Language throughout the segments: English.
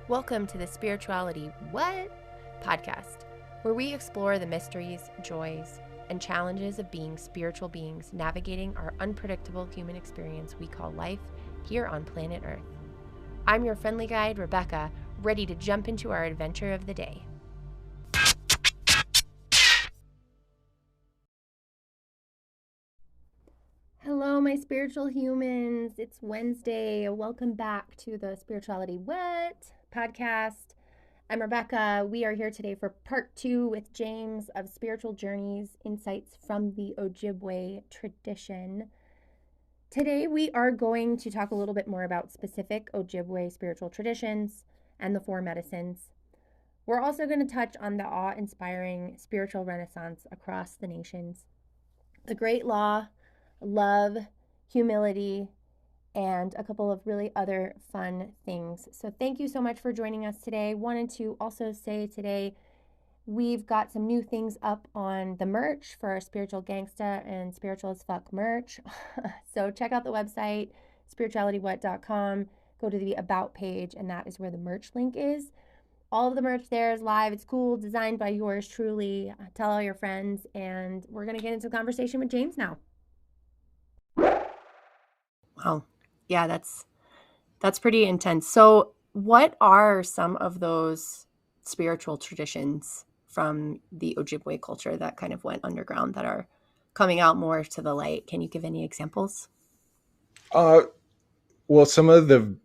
Welcome to the Spirituality What? Podcast, where we explore the mysteries, joys, and challenges of being spiritual beings navigating our unpredictable human experience we call life here on planet Earth. I'm your friendly guide, Rebecca, ready to jump into our adventure of the day. Hello, my spiritual humans. It's Wednesday. Welcome back to the Spirituality What? Podcast. I'm Rebecca. We are here today for part 2 with James of Spiritual Journeys, Insights from the Ojibwe Tradition. Today we are going to talk a little bit more about specific Ojibwe spiritual traditions and the 4 medicines. We're also going to touch on the awe-inspiring spiritual renaissance across the nations, the great law, love, humility, and a couple of really other fun things. So thank you so much for joining us today. Wanted to also say today we've got some new things up on the merch for our Spiritual Gangsta and Spiritual as Fuck merch. So check out the website, spiritualitywhat.com. Go to the About page, and that is where the merch link is. All of the merch there is live. It's cool, designed by yours truly. Tell all your friends, and we're going to get into the conversation with James now. Wow. Yeah, that's pretty intense. So what are some of those spiritual traditions from the Ojibwe culture that kind of went underground that are coming out more to the light? Can you give any examples? Well, some of the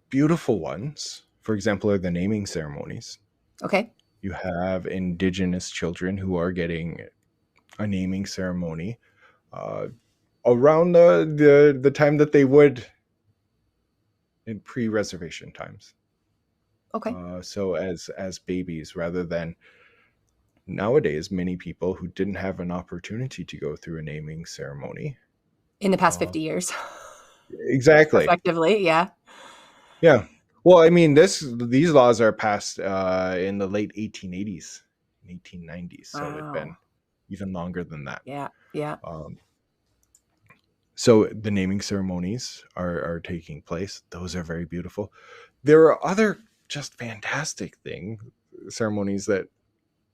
beautiful ones, for example, are the naming ceremonies. Okay. You have Indigenous children who are getting a naming ceremony around the time that they would in pre-reservation times. Okay. So as babies, rather than nowadays, many people who didn't have an opportunity to go through a naming ceremony in the past 50 years. Exactly. Effectively, yeah. Yeah. Well, I mean, these laws are passed in the late 1880s, 1890s. So Wow. it's been even longer than that. Yeah. So the naming ceremonies are taking place. Those are very beautiful. There are other just fantastic ceremonies that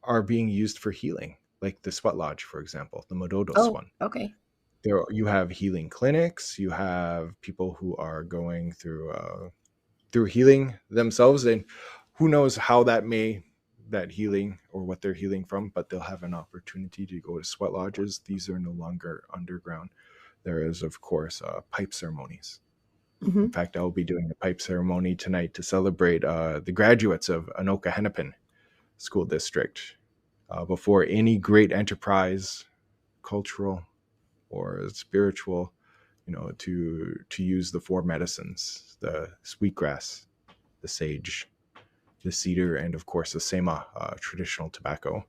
are being used for healing, like the Sweat Lodge, for example, the Mododos one. Okay. There you have healing clinics. You have people who are going through healing themselves, and who knows how that healing or what they're healing from, but they'll have an opportunity to go to sweat lodges. These are no longer underground. There is, of course, pipe ceremonies. Mm-hmm. In fact, I'll be doing a pipe ceremony tonight to celebrate the graduates of Anoka Hennepin School District before any great enterprise, cultural or spiritual, to use the 4 medicines: the sweetgrass, the sage, the cedar, and of course the sema, traditional tobacco,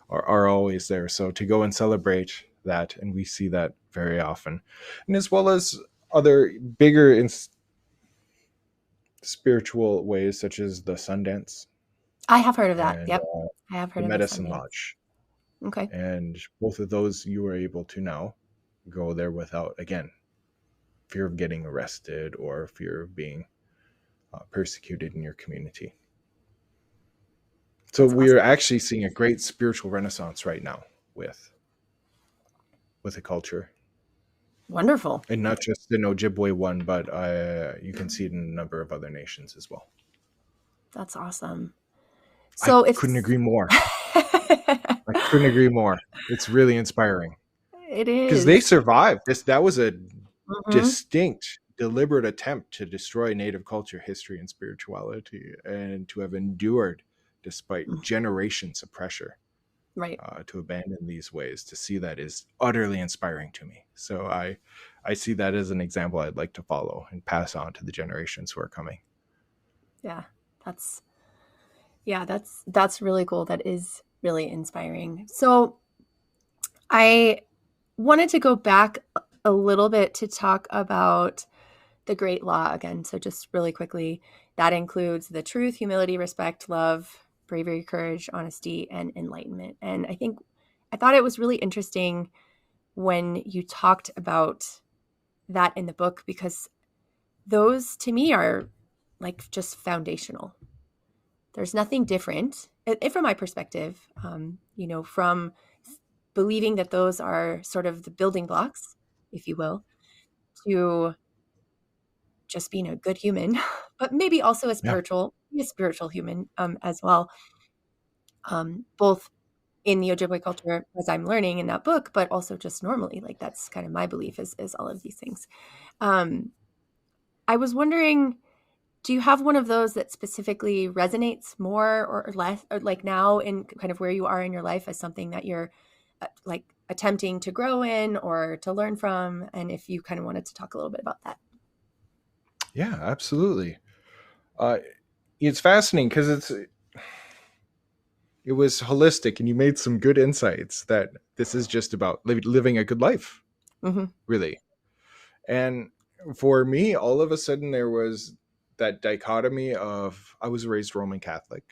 are always there. So to go and celebrate that, and we see that very often, and as well as other bigger spiritual ways, such as the sun dance. I have heard of that. And, yep, I have heard the of medicine lodge. Okay. And both of those you are able to now go there without, again, fear of getting arrested or fear of being persecuted in your community. So we are actually seeing a great spiritual renaissance right now with a culture. Wonderful. And not just the Ojibwe one, but you can see it in a number of other nations as well. That's awesome. So I couldn't agree more. I couldn't agree more. It's really inspiring. It is. Because they survived. That was a distinct, deliberate attempt to destroy Native culture, history, and spirituality, and to have endured despite generations of pressure. Right. To abandon these ways, to see that is utterly inspiring to me. So I see that as an example I'd like to follow and pass on to the generations who are coming. Yeah, that's really cool. That is really inspiring. So I wanted to go back a little bit to talk about the great law again. So just really quickly, that includes the truth, humility, respect, love, bravery, courage, honesty, and enlightenment. And I thought it was really interesting when you talked about that in the book, because those to me are like just foundational. there's nothing different from my perspective, from believing that those are sort of the building blocks, if you will, to just being a good human, but maybe also Yeah. a spiritual human as well, both in the Ojibwe culture as I'm learning in that book, but also just normally. Like that's kind of my belief is all of these things. Um, I was wondering, do you have one of those that specifically resonates more or less, or like now in kind of where you are in your life as something that you're like attempting to grow in or to learn from? And if you kind of wanted to talk a little bit about that. Yeah, absolutely. It's fascinating because it was holistic, and you made some good insights that this is just about living a good life, Mm-hmm. really. And for me, all of a sudden, there was that dichotomy of I was raised Roman Catholic.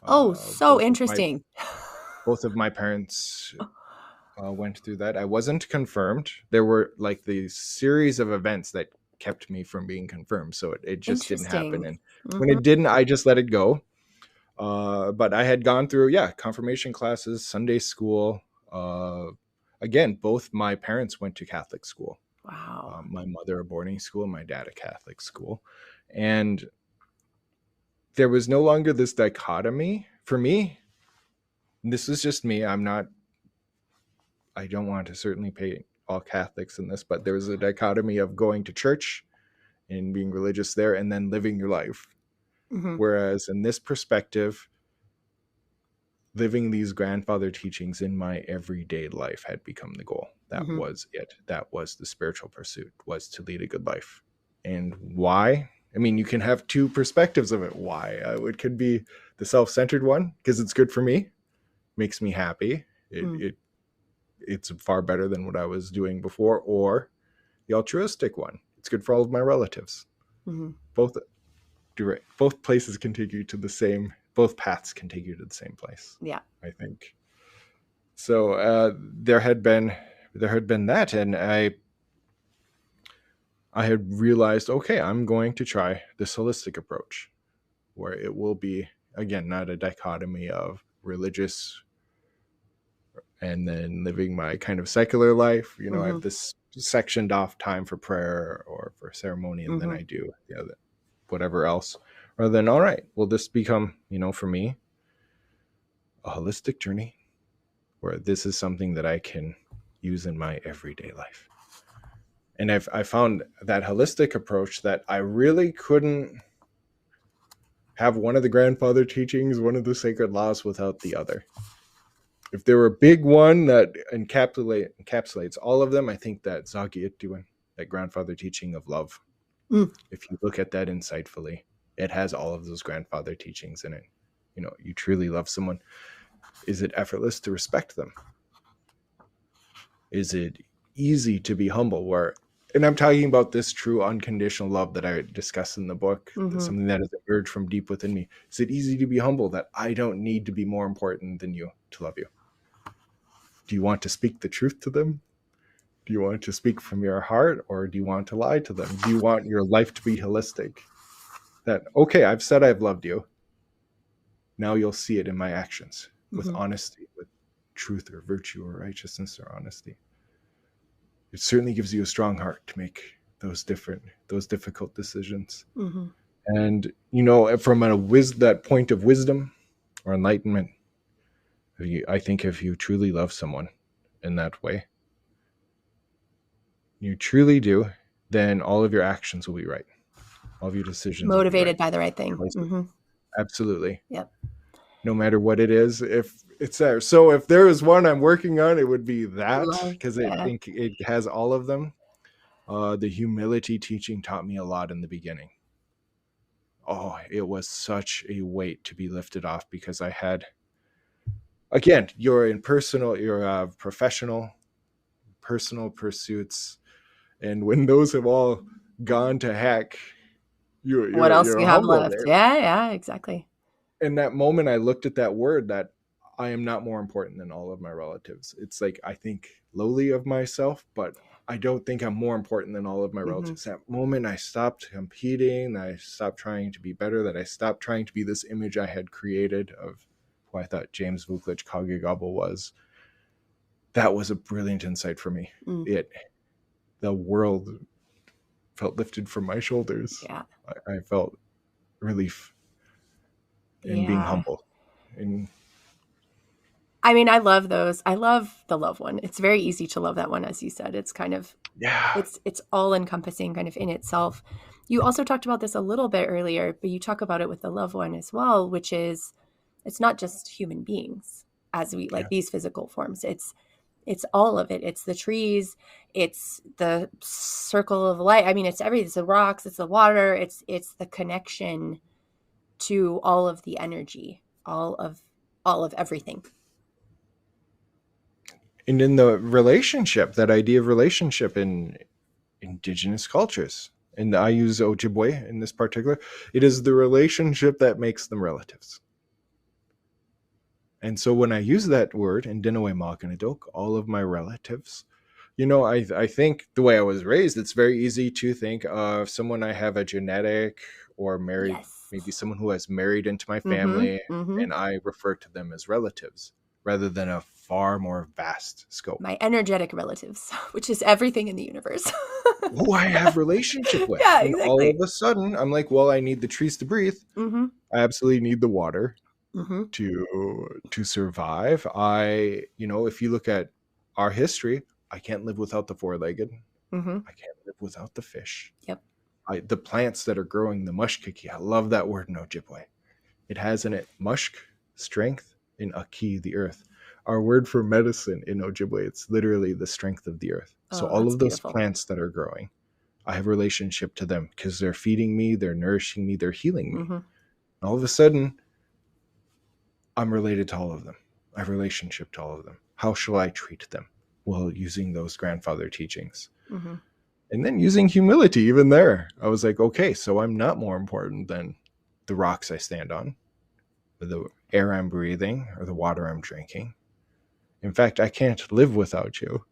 Oh, Uh, so both of my interesting. both of my parents went through that. I wasn't confirmed. There were like the series of events that kept me from being confirmed, so it just didn't happen. Interesting. And when Mm-hmm. it didn't, I just let it go. But I had gone through, confirmation classes, Sunday school. Again, both my parents went to Catholic school. Wow. My mother a boarding school, my dad a Catholic school, and there was no longer this dichotomy for me. This is just me. I don't want to certainly paint all Catholics in this, but there was a dichotomy of going to church and being religious there and then living your life. Mm-hmm. Whereas in this perspective, living these grandfather teachings in my everyday life had become the goal. That Mm-hmm. was it. That was the spiritual pursuit, was to lead a good life. And why? I mean, you can have two perspectives of it. Why? It could be the self-centered one, because it's good for me, makes me happy. It's far better than what I was doing before. Or the altruistic one. It's good for all of my relatives. Mm-hmm. Both places can take you to the same. Both paths can take you to the same place. Yeah. I think. So there had been that, and I had realized, okay, I'm going to try this holistic approach, where it will be again not a dichotomy of religious and then living my kind of secular life. I have this sectioned off time for prayer or for ceremony, and then I do whatever else. Rather than, all right, will this become, for me, a holistic journey where this is something that I can use in my everyday life. And I found that holistic approach that I really couldn't have one of the grandfather teachings, one of the sacred laws without the other. If there were a big one that encapsulates all of them, I think that Zagiituan, that grandfather teaching of love, if you look at that insightfully, it has all of those grandfather teachings in it. You truly love someone. Is it effortless to respect them? Is it easy to be humble? And I'm talking about this true unconditional love that I discuss in the book, something that has emerged from deep within me. Is it easy to be humble, that I don't need to be more important than you to love you? Do you want to speak the truth to them? Do you want to speak from your heart, or do you want to lie to them? Do you want your life to be holistic? That, okay, I've said I've loved you. Now you'll see it in my actions with honesty, with truth or virtue or righteousness or honesty. It certainly gives you a strong heart to make those difficult decisions. And, from that point of wisdom or enlightenment, I think if you truly love someone in that way, you truly do, then all of your actions will be right. All of your decisions will be Motivated right. by the right thing. Absolutely. Yep. No matter what it is, if it's there. So if there is one I'm working on, it would be that, because I think it has all of them. The humility teaching taught me a lot in the beginning. Oh, it was such a weight to be lifted off, because I had, again, you're professional, personal pursuits. And when those have all gone to heck, What else do you're you have humbled. left? Yeah, exactly. In that moment, I looked at that word, that I am not more important than all of my relatives. It's like, I think lowly of myself, but I don't think I'm more important than all of my relatives. That moment I stopped competing, I stopped trying to be better, that I stopped trying to be this image I had created of who I thought James Vukelich Kaagegaabaw was. That was a brilliant insight for me. The world felt lifted from my shoulders. Yeah. I felt relief in being humble. And I mean, I love those. I love the love one. It's very easy to love that one, as you said. It's kind of, it's all encompassing kind of in itself. You also talked about this a little bit earlier, but you talk about it with the love one as well, which is, it's not just human beings as we like these physical forms. It's all of it. It's the trees. It's the circle of light. I mean, it's everything. It's the rocks. It's the water. It's the connection to all of the energy, all of everything. And in the relationship, that idea of relationship in indigenous cultures, and I use Ojibwe in this particular, it is the relationship that makes them relatives. And so when I use that word in Dinawe Makanadok, all of my relatives, I think the way I was raised, it's very easy to think of someone I have a genetic or married, maybe someone who has married into my family, and I refer to them as relatives rather than a far more vast scope. My energetic relatives, which is everything in the universe. Who I have relationship with. Yeah, and exactly. All of a sudden, I'm like, well, I need the trees to breathe. I absolutely need the water to survive. If you look at our history, I can't live without the four-legged. I can't live without the fish. Yep. The plants that are growing, the mushkiki, I love that word in Ojibwe. It has in it mushk, strength, and aki, the earth. Our word for medicine in Ojibwe, it's literally the strength of the earth. So all of those plants that are growing, I have a relationship to them because they're feeding me, they're nourishing me, they're healing me. And all of a sudden, I'm related to all of them. I have a relationship to all of them. How shall I treat them? Well, using those grandfather teachings. And then using humility even there. I was like, okay, so I'm not more important than the rocks I stand on, or the air I'm breathing, or the water I'm drinking. In fact, I can't live without you.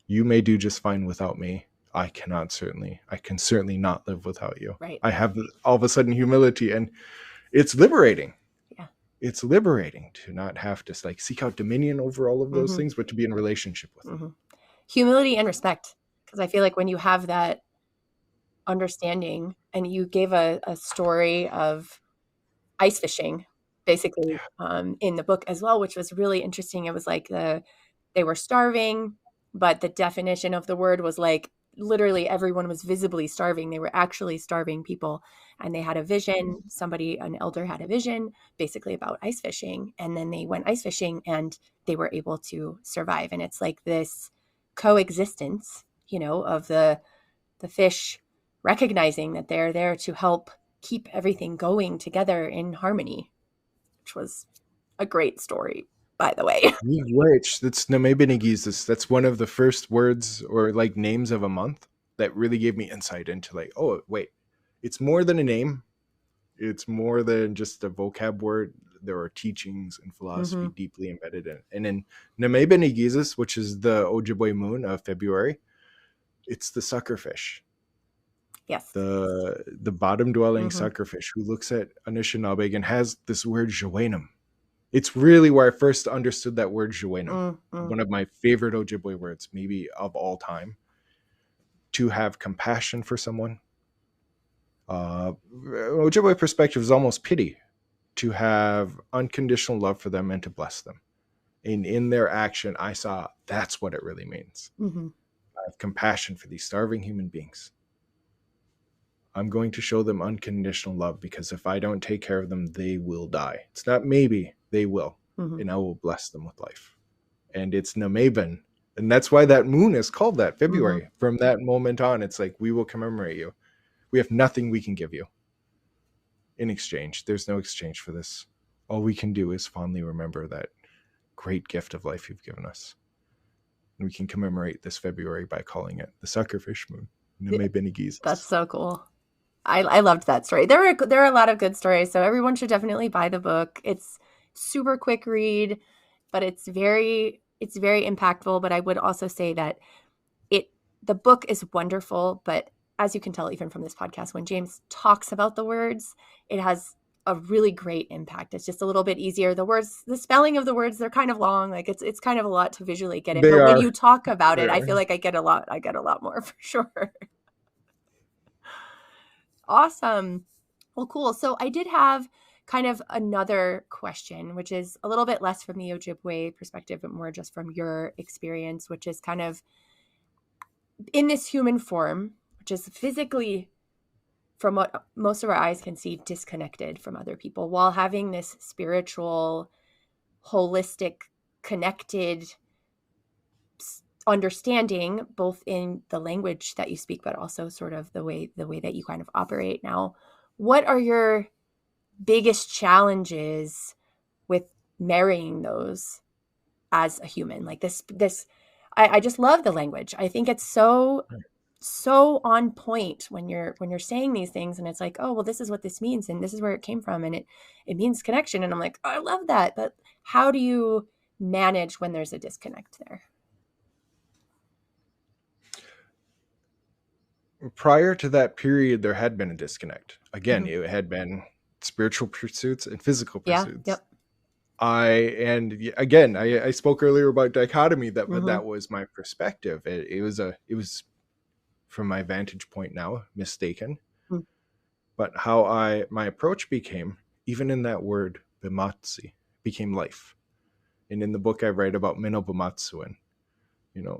You may do just fine without me. I can certainly not live without you. Right. I have all of a sudden humility, and it's liberating. Yeah. It's liberating to not have to seek out dominion over all of those things, but to be in relationship with them. Humility and respect. Because I feel like when you have that understanding, and you gave a story of ice fishing, basically, in the book as well, which was really interesting. It was like they were starving, but the definition of the word was like literally everyone was visibly starving. They were actually starving people, and they had a vision. An elder had a vision basically about ice fishing, and then they went ice fishing and they were able to survive. And it's like this coexistence, of the fish recognizing that they're there to help keep everything going together in harmony, which was a great story, by the way. Which, that's Namebinigizis. That's one of the first words or names of a month that really gave me insight into oh, wait, it's more than a name. It's more than just a vocab word. There are teachings and philosophy deeply embedded in it. And in Namebinigizis, which is the Ojibwe moon of February, it's the suckerfish. Yes. The bottom dwelling suckerfish who looks at Anishinaabe and has this word zuenimishinam. It's really where I first understood that word zuenimishinam. One of my favorite Ojibwe words, maybe of all time. To have compassion for someone. Ojibwe perspective is almost pity. To have unconditional love for them and to bless them. And in their action, I saw that's what it really means. I have compassion for these starving human beings. I'm going to show them unconditional love because if I don't take care of them, they will die. It's not maybe, they will. And I will bless them with life. And it's Nameben. And that's why that moon is called that, February. From that moment on, it's like, we will commemorate you. We have nothing we can give you in exchange. There's no exchange for this. All we can do is fondly remember that great gift of life you've given us. And we can commemorate this February by calling it the Suckerfish Moon. That's so cool. I loved that story. There are a lot of good stories, so everyone should definitely buy the book. It's super quick read, but it's very impactful. But I would also say that the book is wonderful, but as you can tell, even from this podcast, when James talks about the words, it has a really great impact. It's just a little bit easier. The words, the spelling of the words, they're kind of long. Like it's kind of a lot to visually get it. They But when are. you talk about They it, I are. feel like I get a lot more for sure. Awesome. Well, cool. So I did have kind of another question, which is a little bit less from the Ojibwe perspective, but more just from your experience, which is kind of in this human form, which is physically, from what most of our eyes can see, disconnected from other people, while having this spiritual, holistic, connected understanding, both in the language that you speak, but also sort of the way that you kind of operate now. What are your biggest challenges with marrying those as a human? Like I just love the language. I think it's so on point when you're saying these things, and it's like, oh well, this is what this means and this is where it came from, and it means connection, and I'm like, oh, I love that. But how do you manage when there's a disconnect there? Prior to that period, there had been a disconnect. Again, Mm-hmm. it had been spiritual pursuits and physical Yeah. pursuits. Yep. I spoke earlier about dichotomy, but Mm-hmm. that was my perspective. It was from my vantage point now mistaken, but how my approach became, even in that word bimatsi, became life. And in the book I write about minobumatsuin,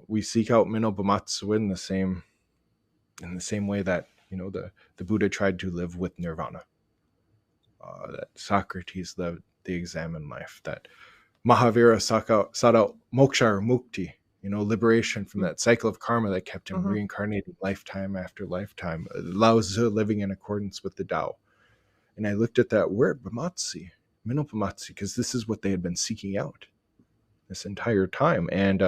we seek out minobumatsuin in the same way that the Buddha tried to live with nirvana, that Socrates lived the examined life, that Mahavira sought out moksha or mukti, liberation from that cycle of karma that kept him Mm-hmm. reincarnating lifetime after lifetime. Lao Tzu living in accordance with the Tao. And I looked at that word, Bamatsi, Minopamatsi, because this is what they had been seeking out this entire time. And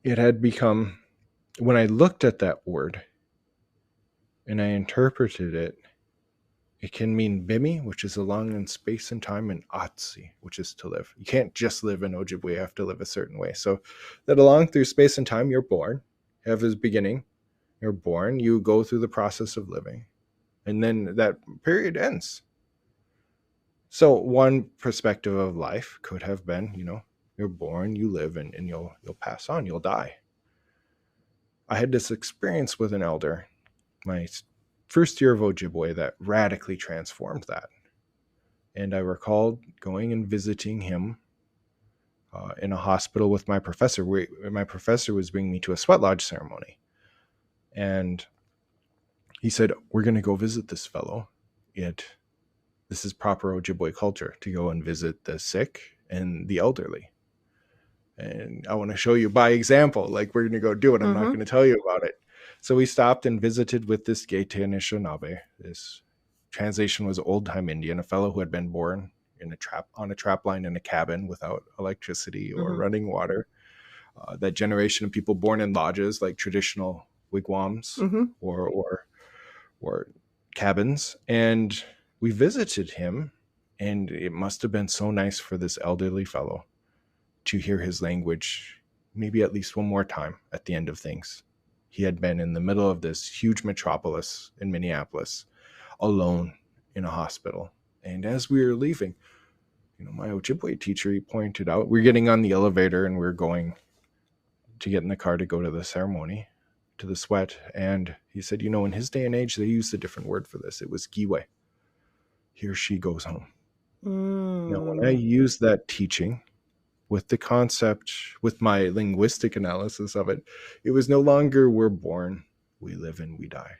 it had become, when I looked at that word and I interpreted it, it can mean bimi, which is along in space and time, and atsi, which is to live. You can't just live in Ojibwe, you have to live a certain way. So that along through space and time, you're born, have his beginning, you're born, you go through the process of living, and then that period ends. So one perspective of life could have been, you're born, you live, and you'll pass on, you'll die. I had this experience with an elder, my first year of Ojibwe, that radically transformed that. And I recalled going and visiting him in a hospital with my professor. My professor was bringing me to a sweat lodge ceremony. And he said, we're going to go visit this fellow. This is proper Ojibwe culture, to go and visit the sick and the elderly. And I want to show you by example, like we're going to go do it. I'm not going to tell you about it. So we stopped and visited with this Gete Anishinaabe. This translation was old time Indian, a fellow who had been born on a trap line in a cabin without electricity or running water. That generation of people born in lodges, like traditional wigwams or cabins. And we visited him, and it must have been so nice for this elderly fellow to hear his language maybe at least one more time at the end of things. He had been in the middle of this huge metropolis in Minneapolis, alone in a hospital. And as we were leaving, my Ojibwe teacher, he pointed out, we're getting on the elevator and we're going to get in the car to go to the ceremony, to the sweat. And he said, in his day and age, they used a different word for this. It was giwe. He or she goes home. Now, when I used that teaching with the concept, with my linguistic analysis of it, it was no longer we're born, we live, and we die.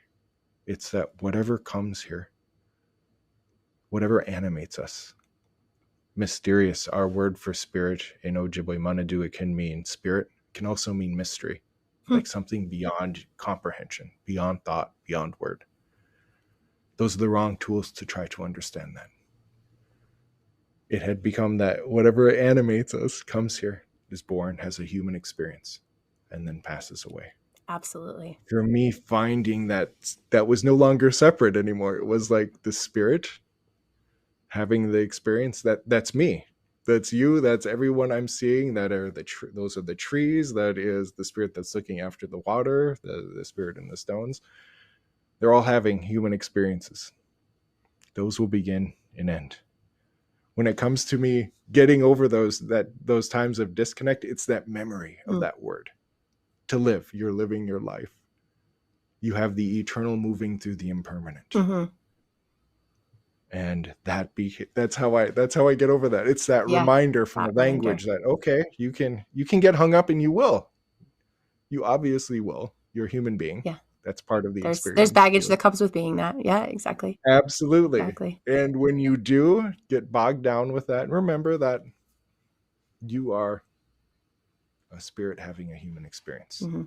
It's that whatever comes here, whatever animates us, mysterious, our word for spirit in Ojibwe Manadu, it can mean spirit, can also mean mystery, like something beyond comprehension, beyond thought, beyond word. Those are the wrong tools to try to understand that. It had become that whatever animates us comes here, is born, has a human experience, and then passes away. Absolutely. For me, finding that was no longer separate anymore. It was like the spirit having the experience that's me. That's you. That's everyone I'm seeing. That are those are the trees. That is the spirit that's looking after the water. The spirit in the stones. They're all having human experiences. Those will begin and end. When it comes to me getting over those times of disconnect, it's that memory of that word. To live, you're living your life. You have the eternal moving through the impermanent. Mm-hmm. And that's how I get over that. It's that reminder from the language that, okay, you can get hung up, and you obviously will. You're a human being. Yeah. That's part of the experience. There's baggage that comes with being that. Yeah, exactly. Absolutely. Exactly. And when you do get bogged down with that, remember that you are a spirit having a human experience. Mm-hmm.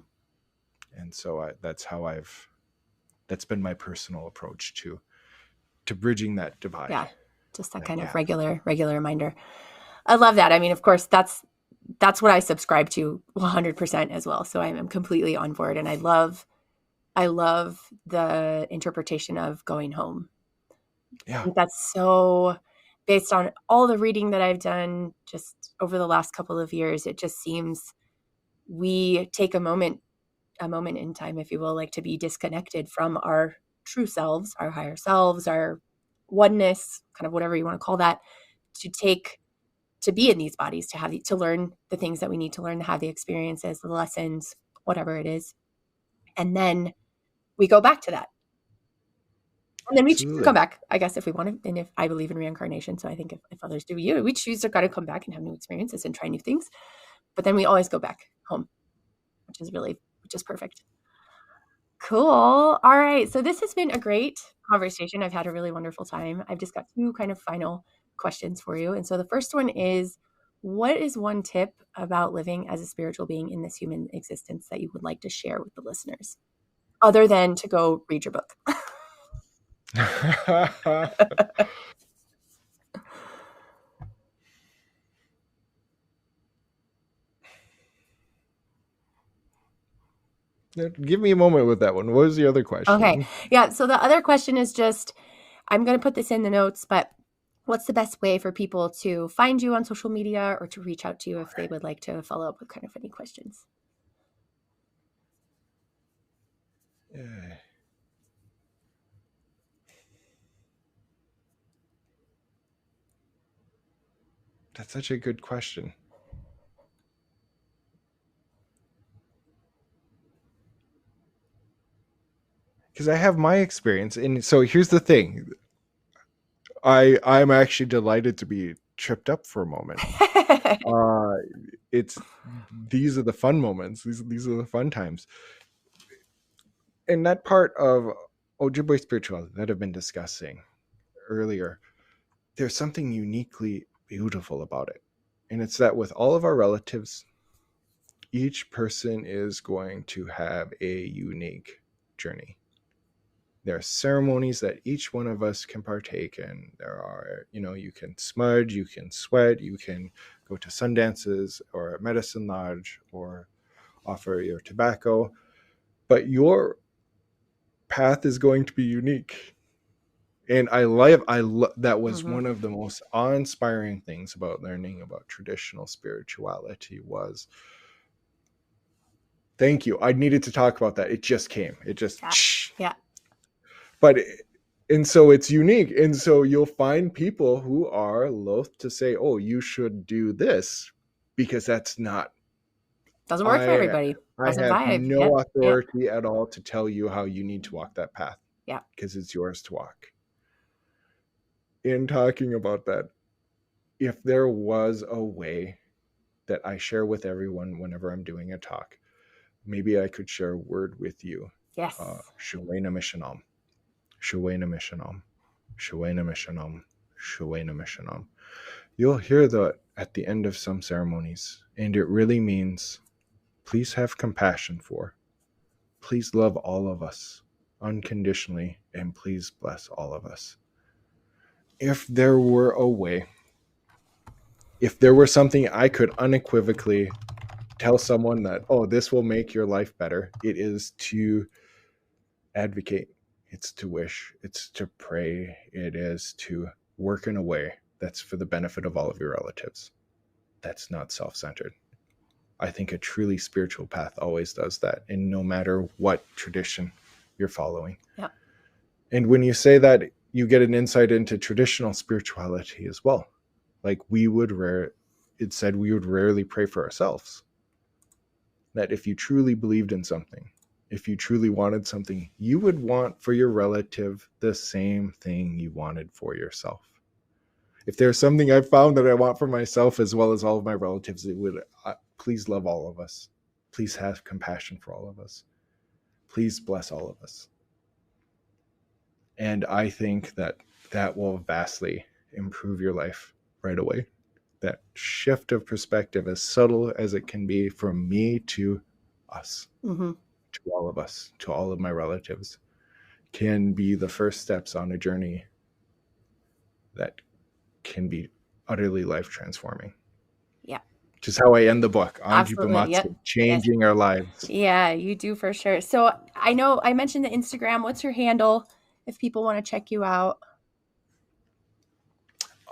And so that's been my personal approach to bridging that divide. Yeah. Just that kind of regular reminder. I love that. I mean, of course, that's what I subscribe to 100% as well. So I'm completely on board, and I love the interpretation of going home. Yeah. I think that's so, based on all the reading that I've done just over the last couple of years, it just seems we take a moment in time, if you will, like to be disconnected from our true selves, our higher selves, our oneness, kind of whatever you want to call that, to be in these bodies, to learn the things that we need to learn, to have the experiences, the lessons, whatever it is. And then we go back to that. And then we choose to come back, I guess, if we want to. And if I believe in reincarnation, so I think if others do, we choose to kind of come back and have new experiences and try new things. But then we always go back home, which is perfect. Cool. All right. So this has been a great conversation. I've had a really wonderful time. I've just got two kind of final questions for you. And so the first one is, what is one tip about living as a spiritual being in this human existence that you would like to share with the listeners, other than to go read your book? Give me a moment with that one. What was the other question? Okay. Yeah. So the other question is just, I'm going to put this in the notes, but what's the best way for people to find you on social media or to reach out to you if they would like to follow up with kind of any questions? Yeah. That's such a good question. Because I have my experience. And so here's the thing. I'm actually delighted to be tripped up for a moment. These are the fun moments. These are the fun times. And that part of Ojibwe spirituality that I've been discussing earlier, there's something uniquely beautiful about it. And it's that with all of our relatives, each person is going to have a unique journey. There are ceremonies that each one of us can partake in. There are, you can smudge, you can sweat, you can go to sun dances or a medicine lodge or offer your tobacco. But your path is going to be unique. And I love that was one of the most awe-inspiring things about learning about traditional spirituality was, thank you. I needed to talk about that. It just came. It just, yeah. And so it's unique. And so you'll find people who are loath to say, oh, you should do this, because that's not. Doesn't work for everybody. I have no authority at all to tell you how you need to walk that path. Yeah. Because it's yours to walk. In talking about that, if there was a way that I share with everyone whenever I'm doing a talk, maybe I could share a word with you. Yes. Zuenimishinam. Zuenimishinam. Zuenimishinam. Zuenimishinam. You'll hear that at the end of some ceremonies, and it really means, please have compassion for, please love all of us unconditionally, and please bless all of us. If there were a way, if there were something I could unequivocally tell someone that, oh, this will make your life better, it is to advocate, it's to wish, it's to pray, it is to work in a way that's for the benefit of all of your relatives. That's not self-centered. I think a truly spiritual path always does that, and no matter what tradition you're following. Yeah. And when you say that, you get an insight into traditional spirituality as well. Like it said we would rarely pray for ourselves. That if you truly believed in something, if you truly wanted something, you would want for your relative the same thing you wanted for yourself. If there's something I've found that I want for myself as well as all of my relatives, it would please love all of us. Please have compassion for all of us. Please bless all of us. And I think that that will vastly improve your life right away. That shift of perspective, as subtle as it can be, from me to us, to all of us, to all of my relatives, can be the first steps on a journey that can be utterly life transforming. Yeah. Which is how I end the book. Absolutely. Yep. Changing our lives. Yeah, you do for sure. So I know I mentioned the Instagram. What's your handle if people want to check you out?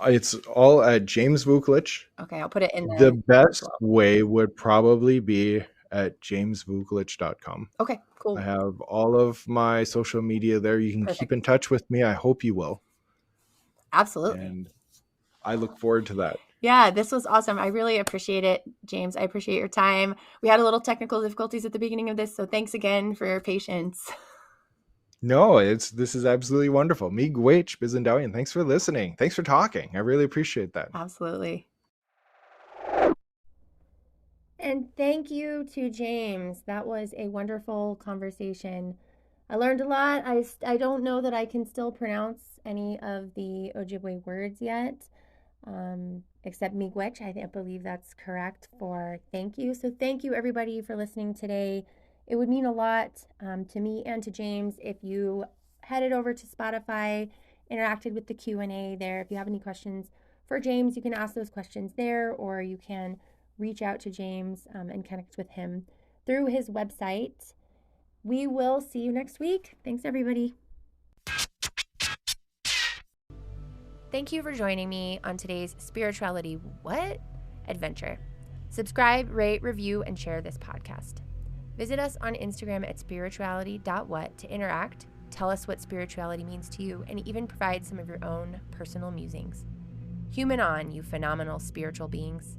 It's all at James Vukelich. Okay, I'll put it in the best way would probably be at jamesvukelich.com. Okay, cool. I have all of my social media there. You can keep in touch with me. I hope you will. Absolutely. And I look forward to that. Yeah, this was awesome. I really appreciate it, James. I appreciate your time. We had a little technical difficulties at the beginning of this, so thanks again for your patience. No, this is absolutely wonderful. Miigwech Bizendawian. Thanks for listening. Thanks for talking. I really appreciate that. Absolutely. And thank you to James. That was a wonderful conversation. I learned a lot. I don't know that I can still pronounce any of the Ojibwe words yet, except miigwech. I believe that's correct for thank you. So thank you, everybody, for listening today. It would mean a lot to me and to James if you headed over to Spotify, interacted with the Q&A there. If you have any questions for James, you can ask those questions there, or you can reach out to James and connect with him through his website. We will see you next week. Thanks, everybody. Thank you for joining me on today's Spirituality What? Adventure. Subscribe, rate, review, and share this podcast. Visit us on Instagram at spirituality.what to interact, tell us what spirituality means to you, and even provide some of your own personal musings. Human on, you phenomenal spiritual beings.